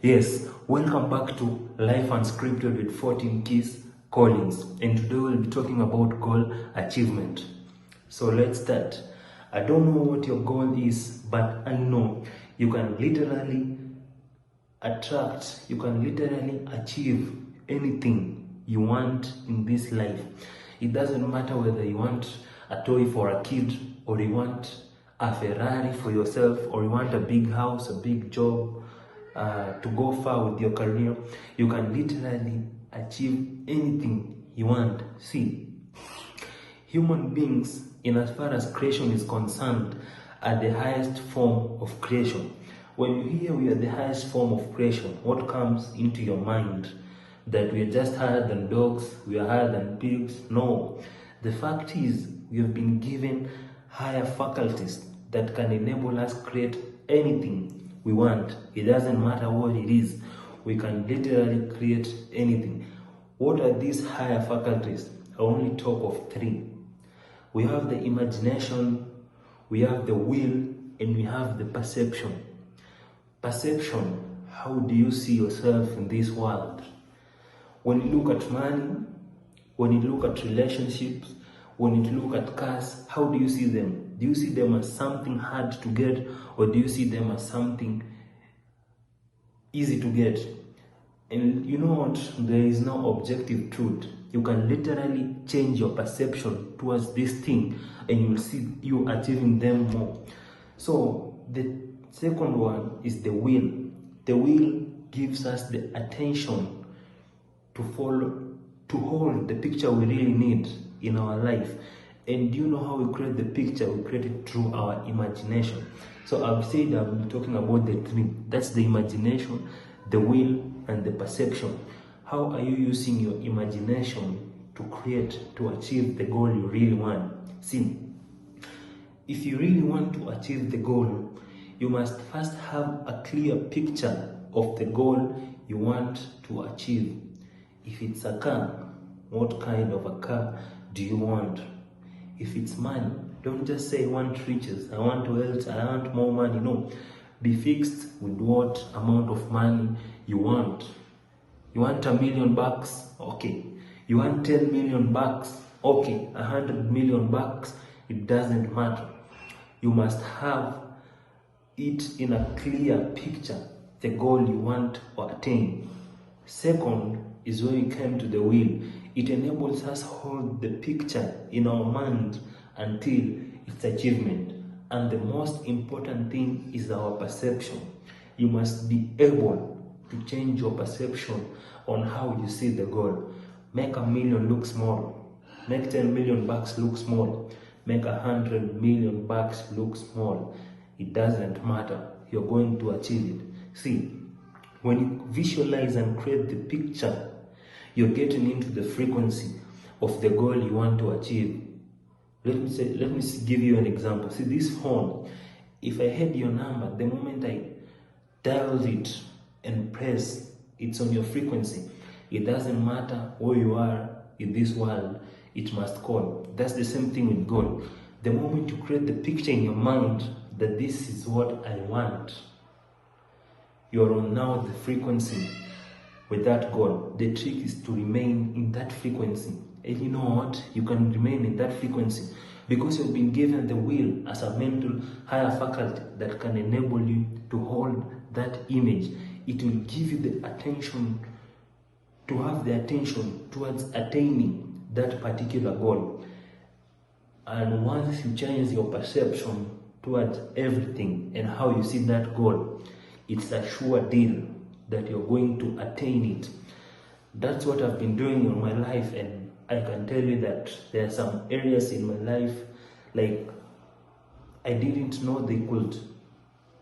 Yes, welcome back to Life Unscripted with 14 Keys Collins, and today we'll be talking about goal achievement. So let's start. I don't know what your goal is, but I know you can literally achieve anything you want in this life. It doesn't matter whether you want a toy for a kid, or you want a Ferrari for yourself, or you want a big house, a big job, to go far with your career. You can literally achieve anything you want. See, human beings, in as far as creation is concerned, are the highest form of creation. When you hear we are the highest form of creation, what comes into your mind? That we are just higher than dogs, we are higher than pigs? No. The fact is, we have been given higher faculties that can enable us create anything we want. It doesn't matter what it is. We can literally create anything. What are these higher faculties? I only talk of three. We have the imagination, we have the will, and we have the perception. Perception, how do you see yourself in this world? When you look at money, when you look at relationships, when you look at cars, how do you see them? Do you see them as something hard to get, or do you see them as something easy to get? And you know what? There is no objective truth. You can literally change your perception towards this thing, and you'll see you achieving them more. So the second one is the will. The will gives us the attention to follow, to hold the picture we really need in our life. And do you know how we create the picture? We create it through our imagination. So I've said I'm talking about the three. That's the imagination, the will, and the perception. How are you using your imagination to create, to achieve the goal you really want? See, if you really want to achieve the goal, you must first have a clear picture of the goal you want to achieve. If it's a car, what kind of a car do you want? If it's money, don't just say I want riches, I want wealth, I want more money. No, be fixed with what amount of money you want. You want $1 million? Okay. You want $10 million? Okay. $100 million? It doesn't matter. You must have it in a clear picture, the goal you want to attain. Second is when we came to the will. It enables us hold the picture in our mind until its achievement. And the most important thing is our perception. You must be able to change your perception on how you see the goal. Make $1 million look small. Make $10 million look small. Make $100 million look small. It doesn't matter. You're going to achieve it. See, when you visualize and create the picture, you're getting into the frequency of the goal you want to achieve. Let me give you an example. See, this phone, if I had your number, the moment I dial it and press, it's on your frequency. It doesn't matter where you are in this world, it must call. That's the same thing with goal. The moment you create the picture in your mind that this is what I want, you're on now the frequency with that goal. The trick is to remain in that frequency. And you know what? You can remain in that frequency because you've been given the will as a mental higher faculty that can enable you to hold that image. It will give you the attention, to have the attention towards attaining that particular goal. And once you change your perception towards everything and how you see that goal, it's a sure deal that you're going to attain it. That's what I've been doing in my life, and I can tell you that there are some areas in my life, like I didn't know they could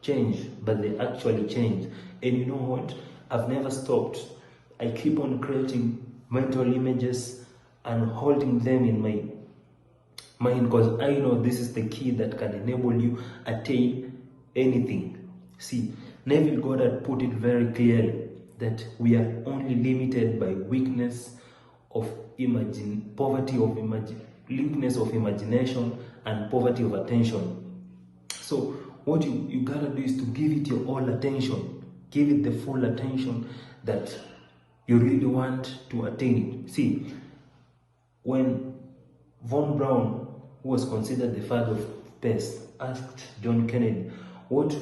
change, but they actually changed. And you know what? I've never stopped. I keep on creating mental images and holding them in my mind because I know this is the key that can enable you attain anything. See, Neville Goddard put it very clearly that we are only limited by weakness of weakness of imagination and poverty of attention. So what you gotta do is to give it your all attention. Give it the full attention that you really want to attain it. See, when Von Braun, who was considered the father of space, asked John Kennedy, what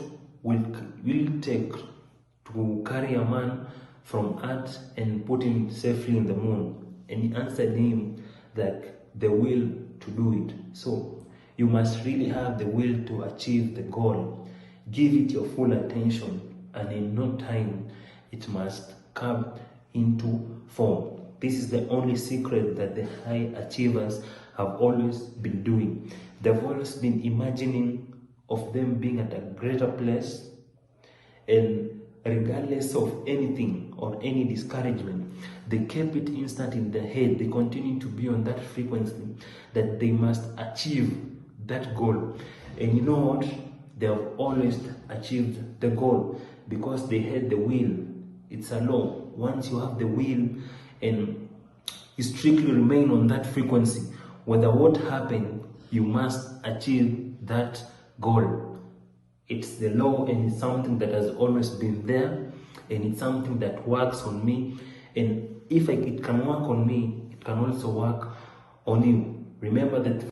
will it take to carry a man from Earth and put him safely in the moon? And he answered him that the will to do it. So you must really have the will to achieve the goal. Give it your full attention, and in no time it must come into form. This is the only secret that the high achievers have always been doing. They've always been imagining of them being at a greater place, and regardless of anything or any discouragement, they kept it instant in their head. They continue to be on that frequency that they must achieve that goal. And you know what? They have always achieved the goal because they had the will. It's a law. Once you have the will and you strictly remain on that frequency, whether what happened, you must achieve that goal. It's the law, and it's something that has always been there, and it's something that works on me. And if it can work on me, it can also work on you. Remember that